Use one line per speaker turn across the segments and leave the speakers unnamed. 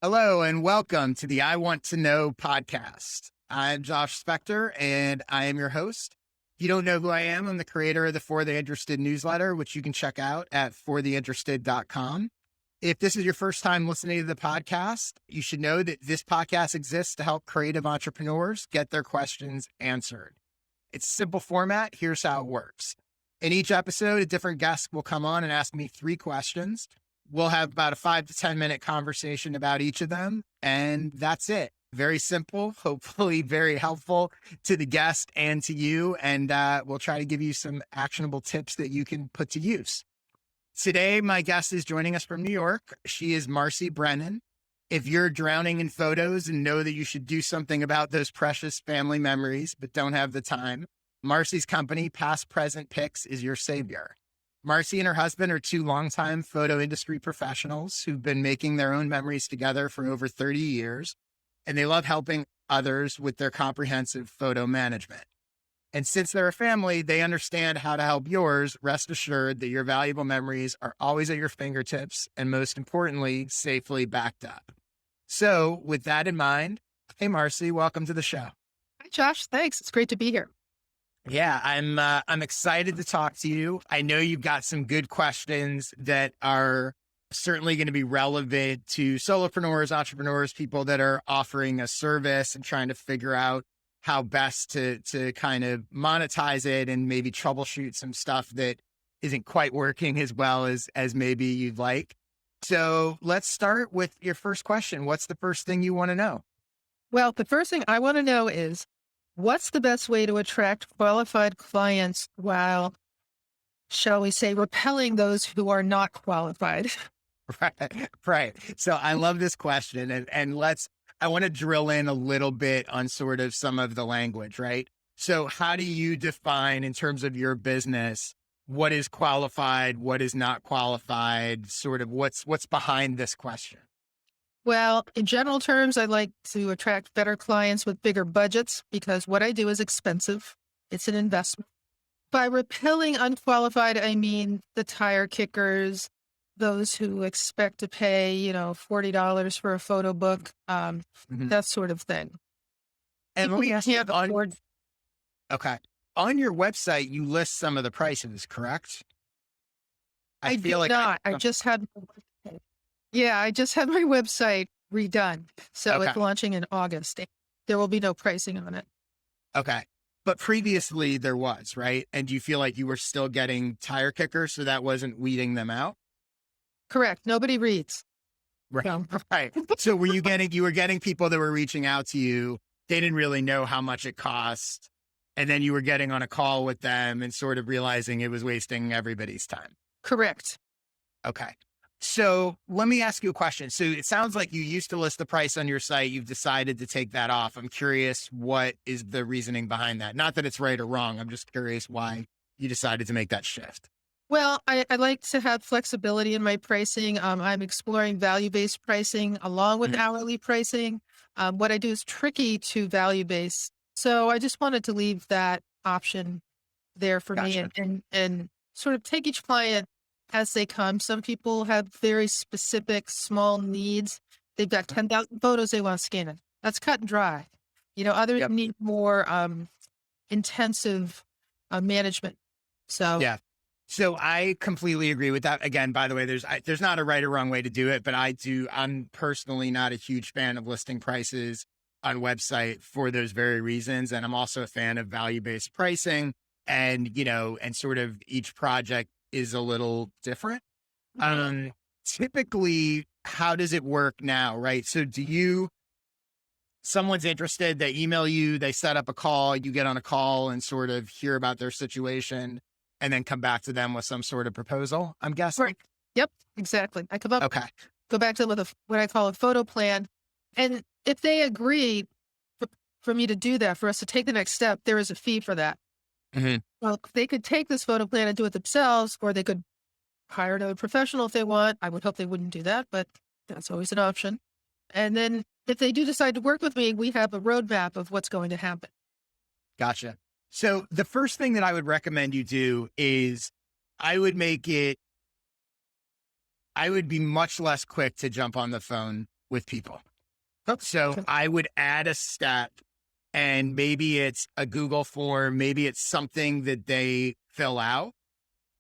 Hello and welcome to the I Want to Know podcast. I'm Josh Spector and I am your host. If you don't know who I am, I'm the creator of the For the Interested newsletter, which you can check out at fortheinterested.com. If this is your first time listening to the podcast, you should know that this podcast exists to help creative entrepreneurs get their questions answered. It's a simple format. Here's how it works. In each episode, a different guest will come on and ask me 3 questions. We'll have about a 5 to 10 minute conversation about each of them. And that's it. Very simple, hopefully very helpful to the guest and to you. And we'll try to give you some actionable tips that you can put to use. Today, my guest is joining us from New York. She is Marci Brennan. If you're drowning in photos and know that you should do something about those precious family memories, but don't have the time, Marci's company, Past Present Pix, is your savior. Marci and her husband are 2 longtime photo industry professionals who've been making their own memories together for over 30 years, and they love helping others with their comprehensive photo management. And since they're a family, they understand how to help yours. Rest assured that your valuable memories are always at your fingertips and, most importantly, safely backed up. So with that in mind, hey, Marci, welcome to the show.
Hi, Josh. Thanks. It's great to be here.
Yeah, I'm excited to talk to you. I know you've got some good questions that are certainly going to be relevant to solopreneurs, entrepreneurs, people that are offering a service and trying to figure out how best to kind of monetize it and maybe troubleshoot some stuff that isn't quite working as well as maybe you'd like. So let's start with your first question. What's the first thing you want to know?
Well, the first thing I want to know is, what's the best way to attract qualified clients while, shall we say, repelling those who are not qualified?
Right. So I love this question. And I want to drill in a little bit on sort of some of the language, right? So how do you define in terms of your business, what is qualified, what is not qualified, sort of what's behind this question?
Well, in general terms, I like to attract better clients with bigger budgets because what I do is expensive. It's an investment. By repelling unqualified, I mean the tire kickers, those who expect to pay, $40 for a photo book, that sort of thing.
And let me ask you,
Okay.
On your website, you list some of the prices, correct?
I feel like not. I just had my website redone. So It's launching in August. There will be no pricing on it.
Okay. But previously there was, right? And do you feel like you were still getting tire kickers, so that wasn't weeding them out?
Correct. Nobody reads.
Right. No. Right. So you were getting people that were reaching out to you. They didn't really know how much it cost. And then you were getting on a call with them and sort of realizing it was wasting everybody's time.
Correct.
Okay. So let me ask you a question. So it sounds like you used to list the price on your site. You've decided to take that off. I'm curious, what is the reasoning behind that? Not that it's right or wrong. I'm just curious why you decided to make that shift.
Well, I like to have flexibility in my pricing. I'm exploring value-based pricing along with hourly pricing. What I do is tricky to value-based. So I just wanted to leave that option there for me and sort of take each client as they come. Some people have very specific small needs. They've got 10,000 photos they want scanned. That's cut and dry. Others need more intensive management. So
yeah. So I completely agree with that. Again, by the way, there's not a right or wrong way to do it, but I'm personally not a huge fan of listing prices on website for those very reasons. And I'm also a fan of value-based pricing, and, and sort of each project is a little different. Typically, how does it work now? Right. So someone's interested, they email you, they set up a call, you get on a call and sort of hear about their situation and then come back to them with some sort of proposal, I'm guessing.
Right. Yep, exactly. I go back to them with what I call a photo plan. And if they agree for me to do that, for us to take the next step, there is a fee for that.
Mm-hmm.
Well, they could take this photo plan and do it themselves, or they could hire another professional if they want. I would hope they wouldn't do that, but that's always an option. And then if they do decide to work with me, we have a roadmap of what's going to happen.
Gotcha. So the first thing that I would recommend you do is I would be much less quick to jump on the phone with people.
Oh,
So
okay.
I would add a step, and maybe it's a Google form, maybe it's something that they fill out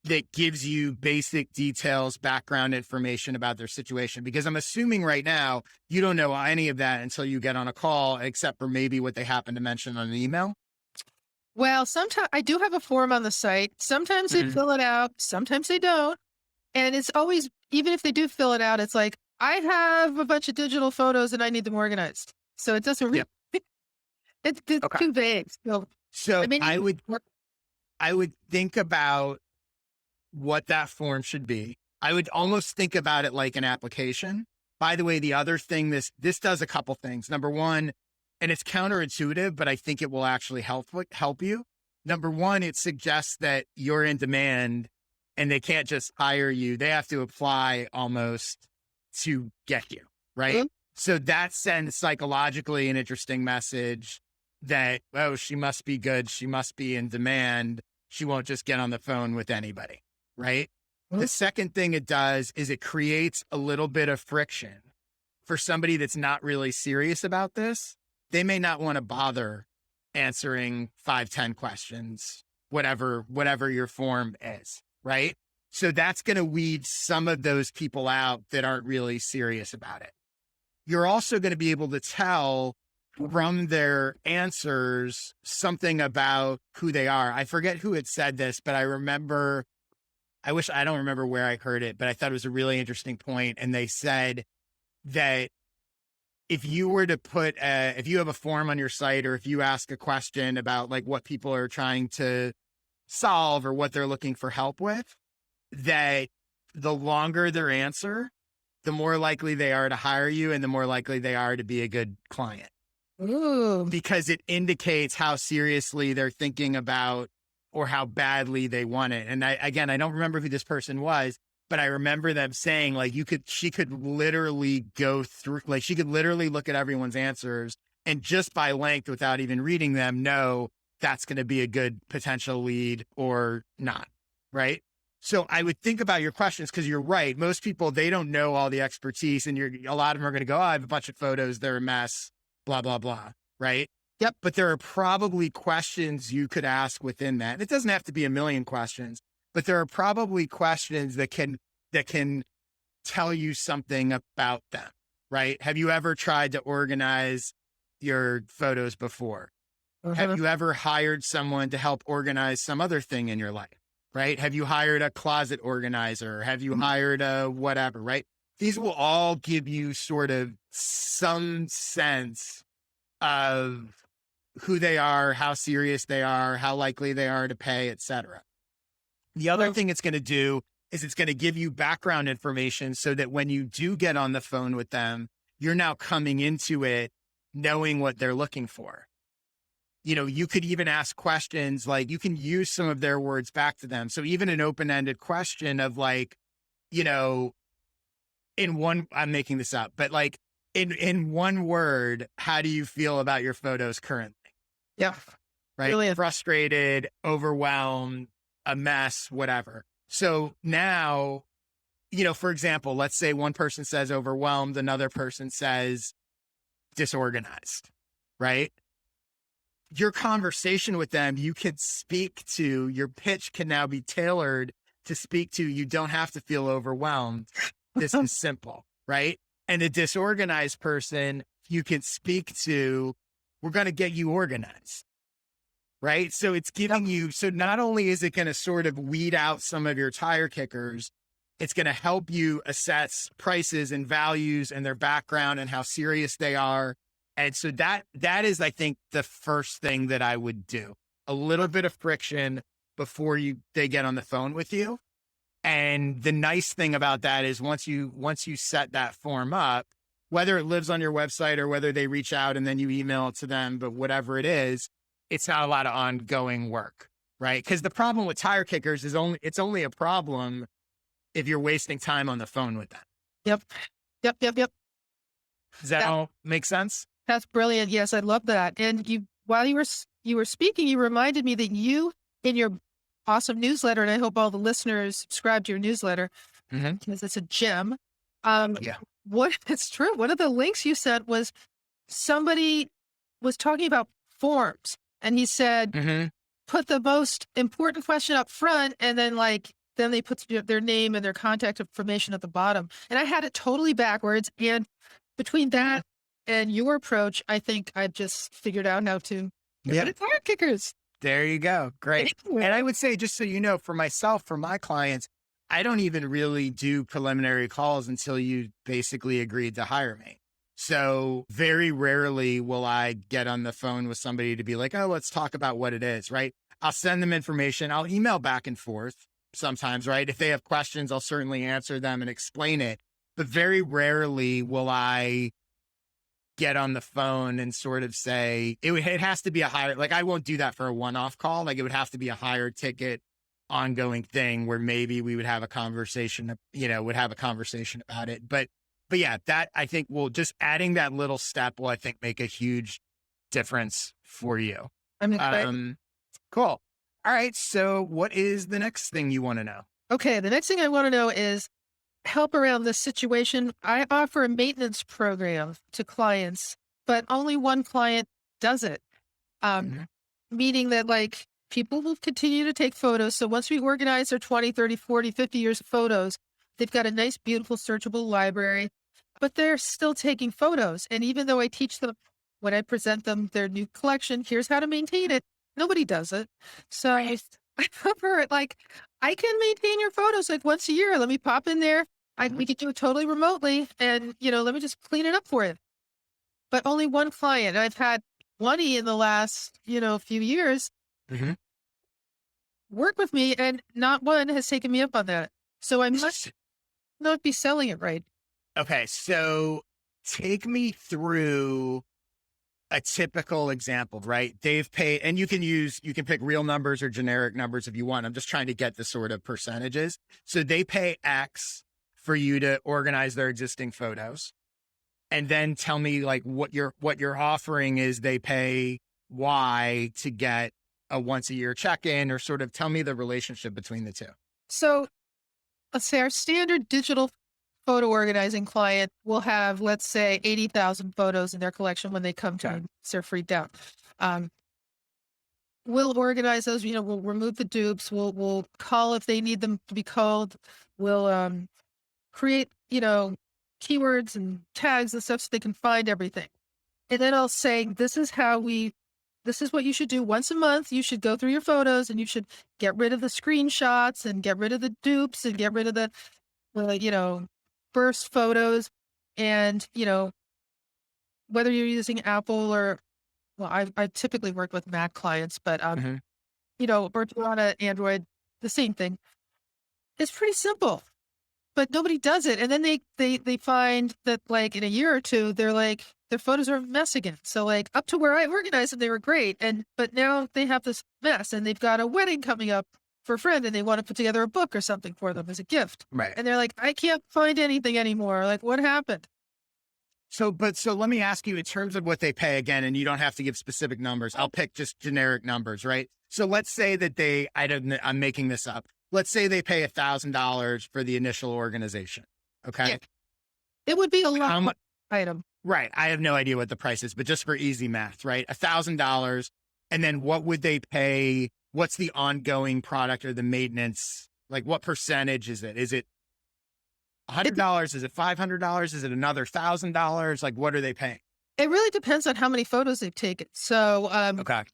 that gives you basic details, background information about their situation. Because I'm assuming right now you don't know any of that until you get on a call, except for maybe what they happen to mention on an email.
Well, sometimes I do have a form on the site. Sometimes they
Mhm.
fill it out, sometimes they don't. And it's always, even if they do fill it out, it's like, I have a bunch of digital photos and I need them organized. So it doesn't really,
Yep.
it's
Okay.
too vague. So, I
So
mean,
I would think about what that form should be. I would almost think about it like an application. By the way, the other thing, this does a couple things. Number one, and it's counterintuitive, but I think it will actually help you. Number one, it suggests that you're in demand and they can't just hire you. They have to apply almost to get you, right?
Mhm.
So that sends psychologically an interesting message that, oh, she must be good. She must be in demand. She won't just get on the phone with anybody, right?
Mhm.
The second thing it does is it creates a little bit of friction for somebody that's not really serious about this. They may not want to bother answering 5, 10 questions, whatever your form is, right? So that's going to weed some of those people out that aren't really serious about it. You're also going to be able to tell from their answers something about who they are. I forget who had said this, but I don't remember where I heard it, but I thought it was a really interesting point. And they said that if you were to if you have a form on your site, or if you ask a question about like what people are trying to solve or what they're looking for help with, that the longer their answer, the more likely they are to hire you and the more likely they are to be a good client,
Ooh.
because it indicates how seriously they're thinking about or how badly they want it. And I don't remember who this person was, but I remember them saying like she could literally go through, like she could literally look at everyone's answers and just by length, without even reading them, know that's going to be a good potential lead or not. Right. So I would think about your questions, because you're right. Most people, they don't know all the expertise, and a lot of them are going to go, oh, I have a bunch of photos, they're a mess, blah, blah, blah. Right.
Yep.
But there are probably questions you could ask within that. It doesn't have to be a million questions, but there are probably questions that can tell you something about them, right? Have you ever tried to organize your photos before? Have you ever hired someone to help organize some other thing in your life, right? Have you hired a closet organizer? Have you hired a whatever, right? These will all give you sort of some sense of who they are, how serious they are, how likely they are to pay, etc. The other thing it's going to do is it's going to give you background information so that when you do get on the phone with them, you're now coming into it knowing what they're looking for. You know, you could even ask questions, like you can use some of their words back to them. So even an open-ended question of like, you know, I'm making this up, but like in one word, how do you feel about your photos currently?
Yeah.
Right?
Brilliant.
Frustrated, overwhelmed, a mess, whatever. So now, you know, for example, let's say one person says overwhelmed, another person says disorganized, right? Your conversation with them, you can speak to, your pitch can now be tailored to speak to, you don't have to feel overwhelmed. This is simple, right? And a disorganized person, you can speak to, we're going to get you organized. Right. So it's giving you, so not only is it going to sort of weed out some of your tire kickers, it's going to help you assess prices and values and their background and how serious they are. And so that is, I think, the first thing that I would do. A little bit of friction before they get on the phone with you. And the nice thing about that is once you set that form up, whether it lives on your website or whether they reach out and then you email it to them, but whatever it is, it's not a lot of ongoing work, right? Because the problem with tire kickers is it's only a problem if you're wasting time on the phone with them.
Yep.
Does that all make sense?
That's brilliant. Yes, I love that. And while you were speaking, you reminded me that you, in your awesome newsletter, and I hope all the listeners subscribe to your newsletter, because it's a gem.
Yeah.
it's true. One of the links you sent was somebody was talking about forms, and he said,
Hmm.
put the most important question up front, and then they put their name and their contact information at the bottom. And I had it totally backwards. And between that and your approach, I think I've just figured out how to get rid
Yeah.
of tire kickers.
There you go. Great. And I would say, just so you know, for myself, for my clients, I don't even really do preliminary calls until you basically agreed to hire me. So very rarely will I get on the phone with somebody to be like, oh, let's talk about what it is, right? I'll send them information. I'll email back and forth sometimes, right? If they have questions, I'll certainly answer them and explain it. But very rarely will I get on the phone and sort of say, it has to be a higher, like I won't do that for a one-off call. Like it would have to be a higher ticket ongoing thing where maybe we would have a conversation, would have a conversation about it. But yeah, that I think will just adding that little step will, I think, make a huge difference for you.
I'm excited.
Cool. All right. So what is the next thing you want to know?
Okay, the next thing I want to know is help around this situation. I offer a maintenance program to clients, but only one client does it.
Mhm.
Meaning that people will continue to take photos. So once we organize their 20, 30, 40, 50 years of photos, they've got a nice, beautiful, searchable library, but they're still taking photos. And even though I teach them when I present them their new collection, here's how to maintain it, nobody does it. So I offer it I can maintain your photos once a year. Let me pop in there. We could do it totally remotely and, let me just clean it up for you. But only one client. I've had 20 in the last, few years
Mhm.
work with me, and not one has taken me up on that. So I must not be selling it right.
Okay. So take me through a typical example, right? They've paid, and you can pick real numbers or generic numbers if you want. I'm just trying to get the sort of percentages. So they pay X for you to organize their existing photos. And then tell me what you're offering is they pay Y to get a once a year check-in, or sort of tell me the relationship between the two.
So let's say our standard digital photo organizing client will have, let's say, 80,000 photos in their collection when they come to
Okay.
me. So they're freaked out. We'll organize those, we'll remove the dupes. We'll call if they need them to be called. We'll create, keywords and tags and stuff so they can find everything. And then I'll say, this is what you should do once a month. You should go through your photos and you should get rid of the screenshots and get rid of the dupes and get rid of the burst photos. And, whether you're using Apple or, well, I typically work with Mac clients, but,
Mhm.
or if you're on an Android, the same thing. It's pretty simple, but nobody does it. And then they find that in a year or two, they're their photos are a mess again. So up to where I organized them, they were great. But now they have this mess and they've got a wedding coming up for a friend and they want to put together a book or something for them as a gift.
Right.
And they're like, I can't find anything anymore. What happened?
So let me ask you in terms of what they pay again, and you don't have to give specific numbers. I'll pick just generic numbers, right? So let's say that I'm making this up. Let's say they pay $1,000 for the initial organization. Okay.
Yeah. It would be a lot
How much?
item.
Right. I have no idea what the price is, but just for easy math, right? $1,000. And then what would they pay? What's the ongoing product or the maintenance? What percentage is it? Is it $100? Is it $500? Is it another $1,000? What are they paying?
It really depends on how many photos they've taken. So,
Okay.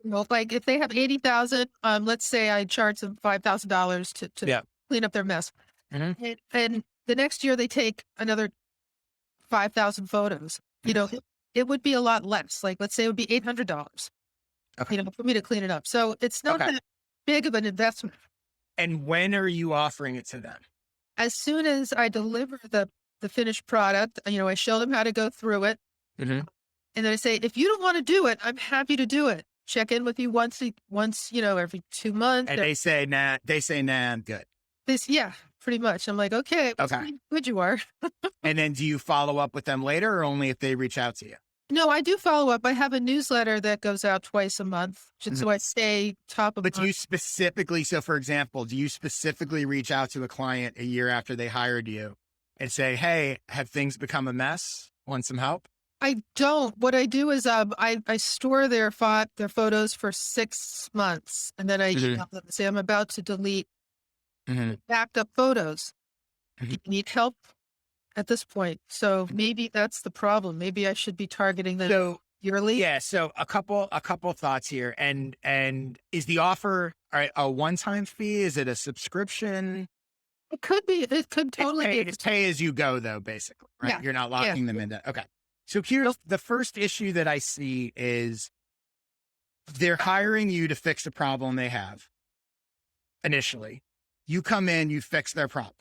if they have 80,000, let's say I charge them $5,000 to
Yeah.
clean up their mess.
Mhm.
And the next year they take another 5,000 photos. It would be a lot less. Let's say it would be $800,
Okay.
for me to clean it up. So it's not
Okay.
that big of an investment.
And when are you offering it to them?
As soon as I deliver the finished product, I show them how to go through it.
Mhm.
And then I say, if you don't want to do it, I'm happy to do it. Check in with you once, every 2 months.
And they say, nah, I'm good.
Yeah, pretty much. I'm like, okay,
Okay.
how good you are.
And then do you follow up with them later, or only if they reach out to you?
No, I do follow up. I have a newsletter that goes out twice a month, just so I stay top of
But do
mind.
you specifically, so for example, do you specifically reach out to a client a year after they hired you and say, hey, have things become a mess? Want some help?
I don't. What I do is I store their photos for 6 months, and then I email them and say I'm about to delete backed up photos. Do you need help at this point? So maybe that's the problem. Maybe I should be targeting them yearly.
Yeah. So a couple thoughts here. And is the offer a one-time fee? Is it a subscription?
It could be. It could totally be.
It's pay as you go, though, basically, right?
Yeah.
You're not locking them into. Okay. So here's the first issue that I see is they're hiring you to fix a problem they have initially. You come in, you fix their problem.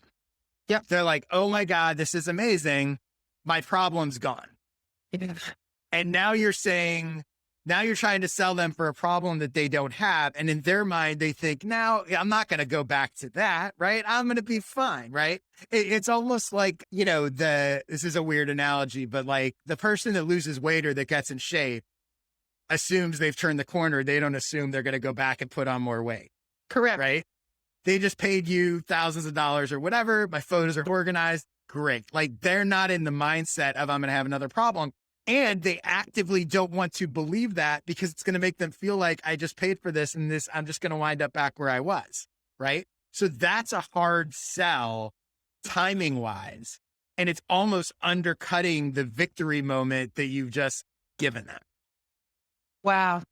Yep.
They're like, oh my God, this is amazing. My problem's gone.
Yeah.
And now you're trying to sell them for a problem that they don't have. And in their mind, they think, now I'm not going to go back to that, right? I'm going to be fine, right? It's almost like, this is a weird analogy, but like the person that loses weight or that gets in shape assumes they've turned the corner. They don't assume they're going to go back and put on more weight.
Correct.
Right? They just paid you thousands of dollars or whatever. My photos are organized. Great. Like they're not in the mindset of I'm going to have another problem. And they actively don't want to believe that because it's going to make them feel like I just paid for this and this, I'm just going to wind up back where I was. Right. So that's a hard sell timing wise. And it's almost undercutting the victory moment that you've just given them.
Wow.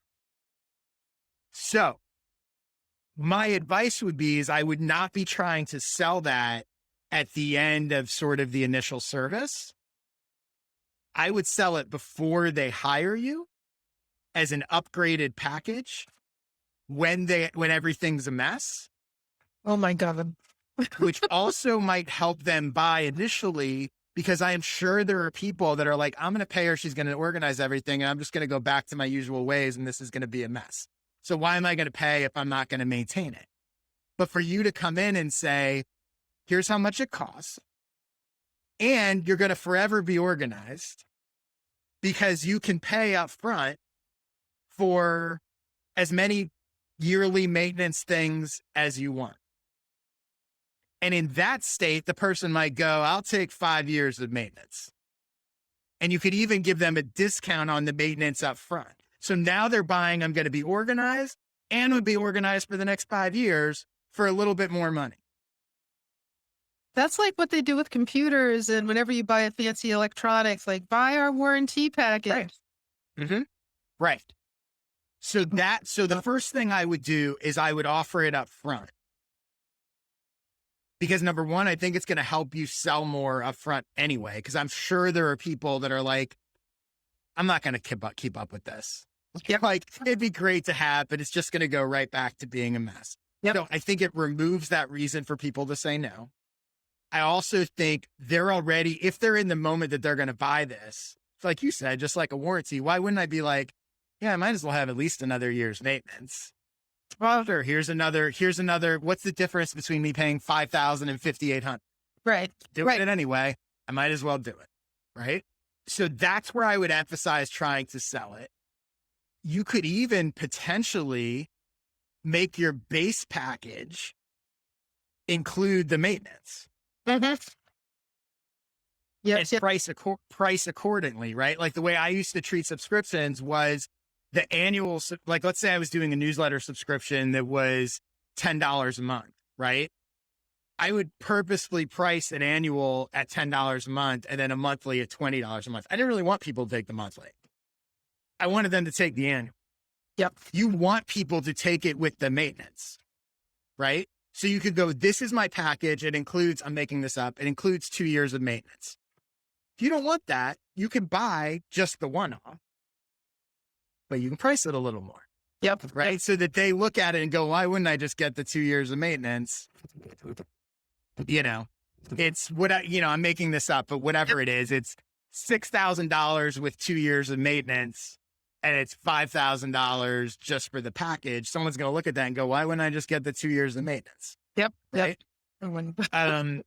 So my advice would be is I would not be trying to sell that at the end of sort of the initial service. I would sell it before they hire you as an upgraded package when everything's a mess.
Oh my God.
Which also might help them buy initially, because I am sure there are people that are like, I'm going to pay her. She's going to organize everything. And I'm just going to go back to my usual ways. And this is going to be a mess. So why am I going to pay if I'm not going to maintain it? But for you to come in and say, here's how much it costs. And you're going to forever be organized because you can pay up front for as many yearly maintenance things as you want. And in that state, the person might go, I'll take 5 years of maintenance. And you could even give them a discount on the maintenance up front. So now they're buying, I'm going to be organized and would be organized for the next 5 years for a little bit more money.
That's like what they do with computers. And whenever you buy a fancy electronics, like buy our warranty package.
Right. Mm-hmm. Right. So the first thing I would do is I would offer it up front. Because number one, I think it's going to help you sell more up front anyway. Because I'm sure there are people that are like, I'm not going to keep up with this.
Yep.
Like, it'd be great to have, but it's just going to go right back to being a mess.
Yep.
So I think it removes that reason for people to say no. I also think they're already, if they're in the moment that they're going to buy this, like you said, just like a warranty, why wouldn't I be like, yeah, I might as well have at least another year's maintenance. Well, sure. Here's another, what's the difference between me paying $5,000 and $5,800?
Right.
Doing it anyway. I might as well do it. Right. So that's where I would emphasize trying to sell it. You could even potentially make your base package include the maintenance.
Mm-hmm.
Yes, price accordingly, right? Like the way I used to treat subscriptions was the annual, like let's say I was doing a newsletter subscription that was $10 a month, right? I would purposefully price an annual at $10 a month and then a monthly at $20 a month. I didn't really want people to take the monthly. I wanted them to take the annual.
Yep.
You want people to take it with the maintenance, right? So you could go, this is my package. It includes, I'm making this up. It includes 2 years of maintenance. If you don't want that, you can buy just the one-off, but you can price it a little more.
Yep.
Right. So that they look at it and go, why wouldn't I just get the 2 years of maintenance? It's what I'm making this up, but whatever it is, it's $6,000 with 2 years of maintenance. And it's $5,000 just for the package. Someone's going to look at that and go, why wouldn't I just get the 2 years of maintenance?
Yep.
Right.
Yep.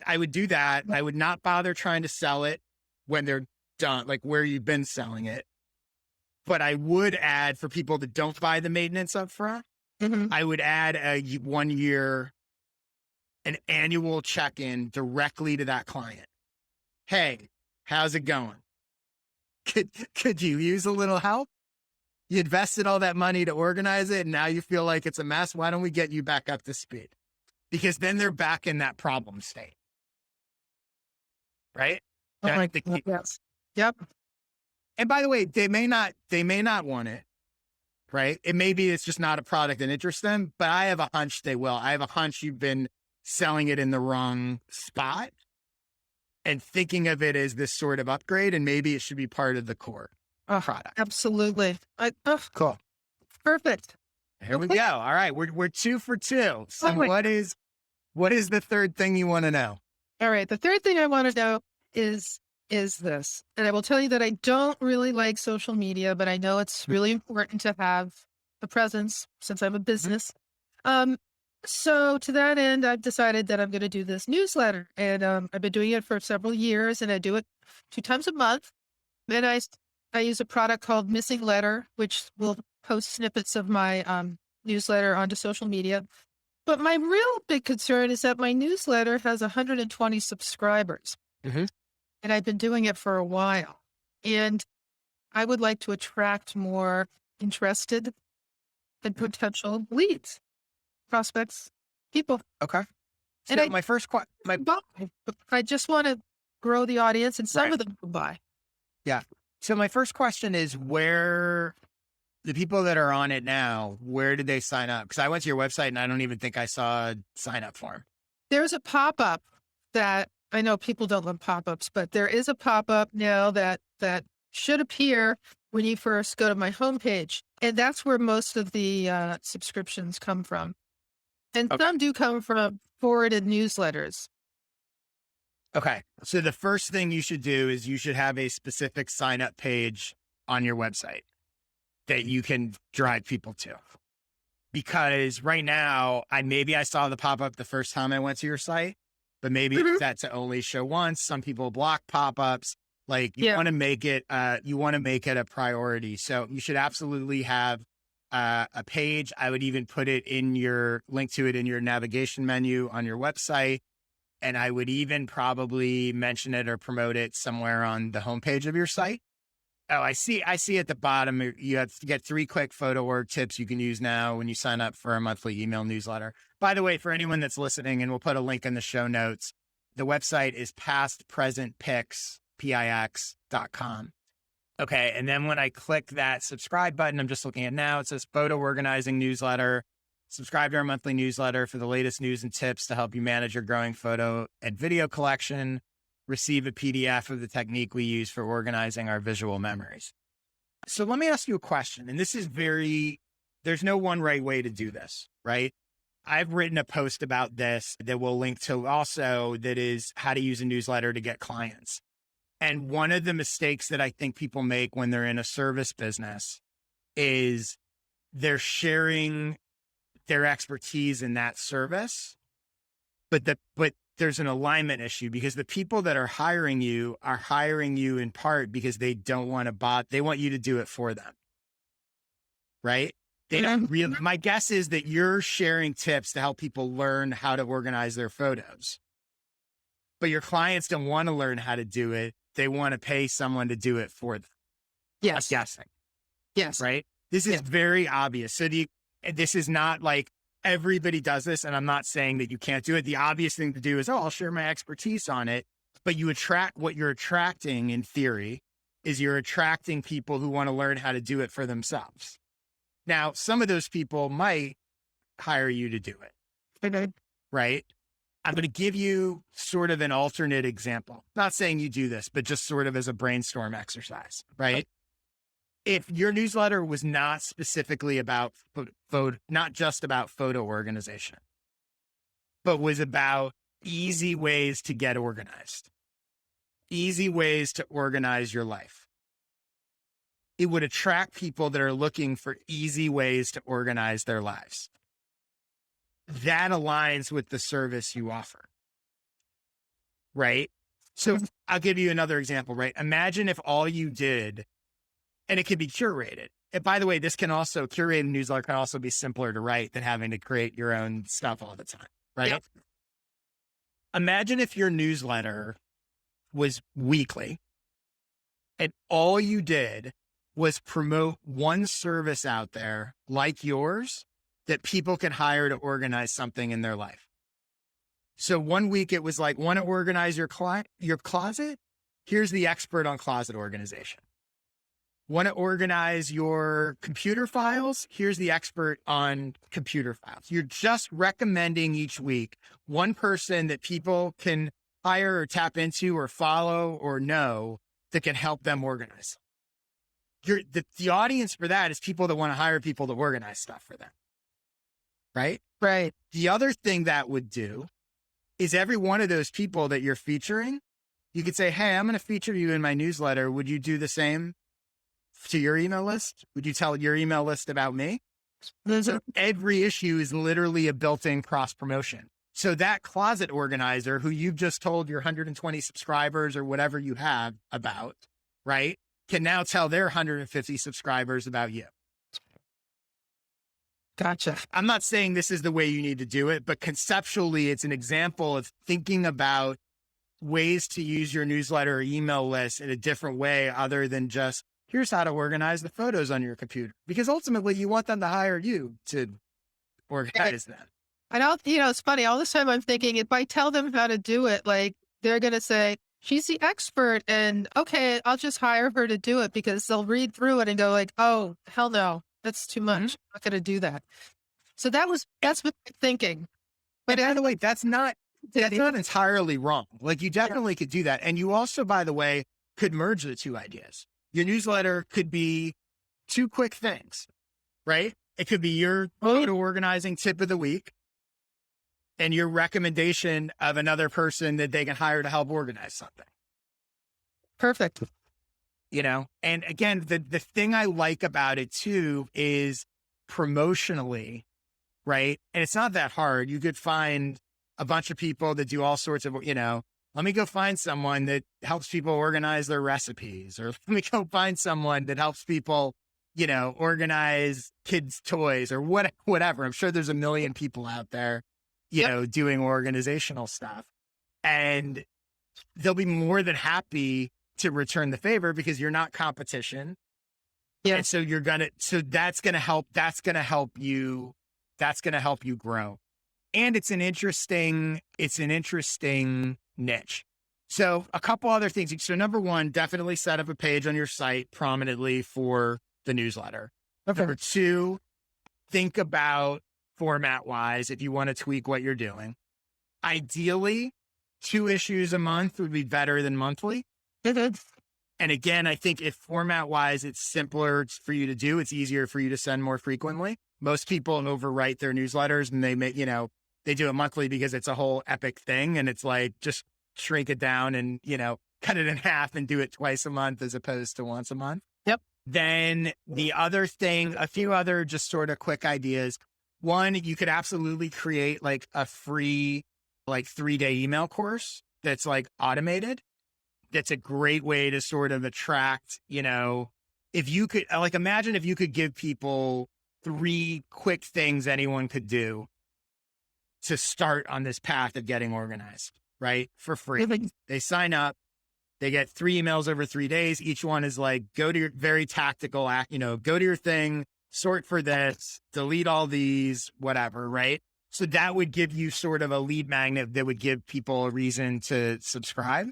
I would do that. I would not bother trying to sell it when they're done, like where you've been selling it. But I would add, for people that don't buy the maintenance up front, I would add a 1 year an annual check-in directly to that client. Hey, how's it going? Could you use a little help? You invested all that money to organize it, and now you feel like it's a mess. Why don't we get you back up to speed? Because then they're back in that problem state, right?
Oh my
That's the
God,
key.
yes. Yep.
And by the way, they may not want it, right? It may be it's just not a product that interests them, but I have a hunch they will. I have a hunch you've been selling it in the wrong spot and thinking of it as this sort of upgrade, and maybe it should be part of the core product.
Absolutely.
Cool.
Perfect.
Here we go. All right, we're 2 for 2. So what is the third thing you want to know?
All right. The third thing I want to know is this, and I will tell you that I don't really like social media, but I know it's really important to have a presence since I'm a business. So to that end, I've decided that I'm going to do this newsletter, and I've been doing it for several years, and I do it 2 times a month. And I use a product called Missing Letter, which will post snippets of my newsletter onto social media. But my real big concern is that my newsletter has 120 subscribers.
Mm-hmm.
And I've been doing it for a while. And I would like to attract more interested and potential leads, prospects, people.
Okay. So
And
my first question,
I just want to grow the audience, and some of them will buy.
Yeah. So my first question is, where the people that are on it now, where did they sign up? Because I went to your website and I don't even think I saw a sign up form.
There's a pop-up that I know people don't love pop-ups, but there is a pop-up now that should appear when you first go to my homepage. And that's where most of the subscriptions come from. And some do come from forwarded newsletters.
Okay. So the first thing you should do is you should have a specific sign up page on your website that you can drive people to. Because right now, I saw the pop up the first time I went to your site, but maybe that's to only show once. Some people block pop-ups. Like you want to make it a priority. So you should absolutely have a page. I would even put it link to it in your navigation menu on your website. And I would even probably mention it or promote it somewhere on the homepage of your site. Oh, I see at the bottom, you have to get 3 quick photo work tips you can use now when you sign up for a monthly email newsletter. By the way, for anyone that's listening, and we'll put a link in the show notes, the website is Past Present Pix, Pix.com. Okay. And then when I click that subscribe button, I'm just looking at now, it says photo organizing newsletter. Subscribe to our monthly newsletter for the latest news and tips to help you manage your growing photo and video collection. Receive a PDF of the technique we use for organizing our visual memories. So let me ask you a question. And this is there's no one right way to do this, right? I've written a post about this that we'll link to also, that is how to use a newsletter to get clients. And one of the mistakes that I think people make when they're in a service business is they're sharing their expertise in that service, but there's an alignment issue, because the people that are hiring you in part because they don't want to they want you to do it for them. Right? They don't really, my guess is that you're sharing tips to help people learn how to organize their photos, but your clients don't want to learn how to do it. They want to pay someone to do it for them.
Yes.
I'm guessing.
Yes.
Right? This is very obvious. So this is not like everybody does this, and I'm not saying that you can't do it. The obvious thing to do is, I'll share my expertise on it. But what you're attracting in theory is you're attracting people who want to learn how to do it for themselves. Now, some of those people might hire you to do it.
Okay.
Right? I'm going to give you sort of an alternate example. Not saying you do this, but just sort of as a brainstorm exercise, right? If your newsletter was not specifically about not just about photo organization, but was about easy ways to get organized, easy ways to organize your life, it would attract people that are looking for easy ways to organize their lives. That aligns with the service you offer, right? So I'll give you another example, right? Imagine if all you did, and it could be curated. And by the way, curated newsletter can also be simpler to write than having to create your own stuff all the time, right? Yep. Imagine if your newsletter was weekly and all you did was promote one service out there like yours that people can hire to organize something in their life. So one week it was like, want to organize your closet? Here's the expert on closet organization. Want to organize your computer files? Here's the expert on computer files. You're just recommending each week one person that people can hire or tap into or follow or know that can help them organize. The audience for that is people that want to hire people to organize stuff for them. Right?
Right.
The other thing that would do is every one of those people that you're featuring, you could say, hey, I'm going to feature you in my newsletter. Would you do the same to your email list? Would you tell your email list about me? So every issue is literally a built-in cross promotion. So that closet organizer who you've just told your 120 subscribers or whatever you have about, right, can now tell their 150 subscribers about you.
Gotcha.
I'm not saying this is the way you need to do it, but conceptually, it's an example of thinking about ways to use your newsletter or email list in a different way other than just, here's how to organize the photos on your computer. Because ultimately, you want them to hire you to organize them.
I don't, it's funny. All this time I'm thinking if I tell them how to do it, like they're going to say, she's the expert and okay, I'll just hire her to do it because they'll read through it and go like, oh, hell no, that's too much. I'm not going to do that. So that's what I'm thinking.
But by the way, that's not entirely wrong. Like you definitely could do that. And you also, by the way, could merge the two ideas. Your newsletter could be two quick things, right? It could be your photo organizing tip of the week and your recommendation of another person that they can hire to help organize something.
Perfect.
And again, the thing I like about it too is promotionally, right? And it's not that hard. You could find a bunch of people that do all sorts of, let me go find someone that helps people organize their recipes, or let me go find someone that helps people, organize kids' toys or whatever. I'm sure there's a million people out there, doing organizational stuff, and they'll be more than happy to return the favor because you're not competition. Yeah. And so that's going to help you grow. And it's an interesting niche. So a couple other things. So number one, definitely set up a page on your site prominently for the newsletter. Okay. Number two, think about format wise, if you want to tweak what you're doing. Ideally, 2 issues a month would be better than monthly. And again, I think if format wise, it's simpler for you to do, it's easier for you to send more frequently. Most people overwrite their newsletters and they make, they do it monthly because it's a whole epic thing. And it's like, just shrink it down and, cut it in half and do it twice a month as opposed to once a month.
Yep.
Then the other thing, a few other just sort of quick ideas. One, you could absolutely create like a free, 3-day email course that's like automated. That's a great way to sort of attract, if you could imagine if you could give people 3 quick things anyone could do to start on this path of getting organized, right? For free. They sign up, they get 3 emails over 3 days. Each one is like, go to your very tactical act, go to your thing, sort for this, delete all these, whatever, right? So that would give you sort of a lead magnet that would give people a reason to subscribe.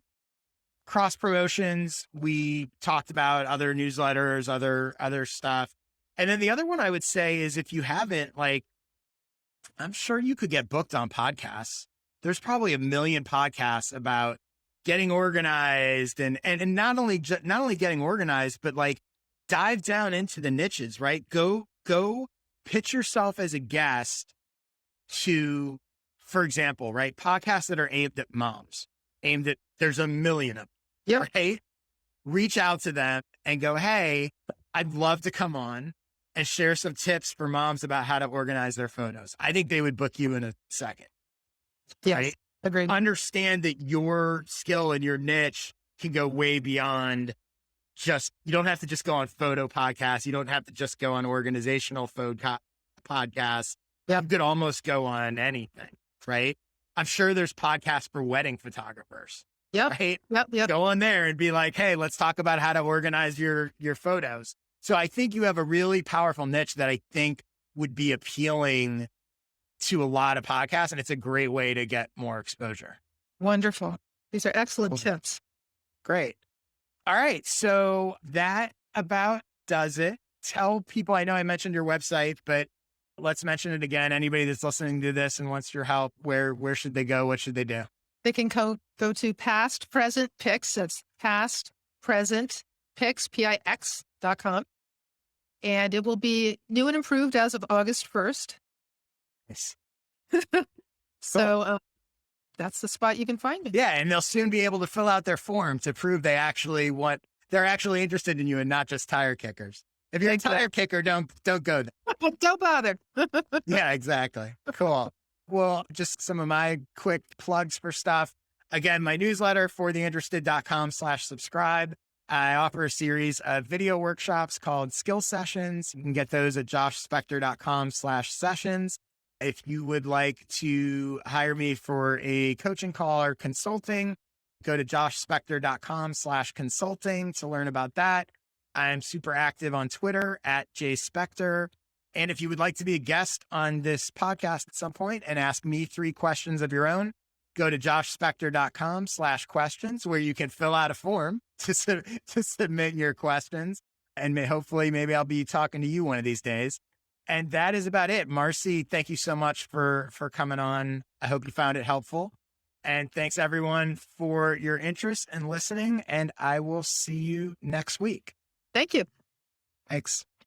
Cross promotions, we talked about other newsletters, other stuff. And then the other one I would say is if you haven't, I'm sure you could get booked on podcasts. There's probably a million podcasts about getting organized and not only getting organized, but dive down into the niches, right? Go pitch yourself as a guest to, for example, right? Podcasts that are aimed at moms, there's a million of them.
Yep.
Right? Reach out to them and go, hey, I'd love to come on and share some tips for moms about how to organize their photos. I think they would book you in a second.
Yes.
Right?
Agreed.
Understand that your skill and your niche can go way beyond you don't have to just go on photo podcasts. You don't have to just go on organizational podcasts. Yeah. You could almost go on anything, right? I'm sure there's podcasts for wedding photographers,
Yep.
right?
Yep.
Go on there and be like, hey, let's talk about how to organize your photos. So I think you have a really powerful niche that I think would be appealing to a lot of podcasts. And it's a great way to get more exposure.
Wonderful. These are excellent tips.
Great. All right. So that about does it. Tell people, I know I mentioned your website, but let's mention it again. Anybody that's listening to this and wants your help, where should they go? What should they do?
They can go to Past Present Pix. That's Past Present Pix, Pix.com. And it will be new and improved as of August 1st.
Nice.
So that's the spot you can find me.
Yeah. And they'll soon be able to fill out their form to prove they're actually interested in you and not just tire kickers. If you're a tire kicker, don't go there.
Don't bother.
Yeah, exactly. Cool. Well, just some of my quick plugs for stuff. Again, my newsletter, fortheinterested.com/subscribe. I offer a series of video workshops called Skill Sessions. You can get those at joshspector.com/sessions. If you would like to hire me for a coaching call or consulting, go to joshspector.com/consulting to learn about that. I'm super active on Twitter at jspector. And if you would like to be a guest on this podcast at some point and ask me 3 questions of your own, go to joshspector.com/questions, where you can fill out a form to submit your questions. And hopefully maybe I'll be talking to you one of these days. And that is about it. Marci, thank you so much for coming on. I hope you found it helpful. And thanks everyone for your interest and listening. And I will see you next week.
Thank you.
Thanks.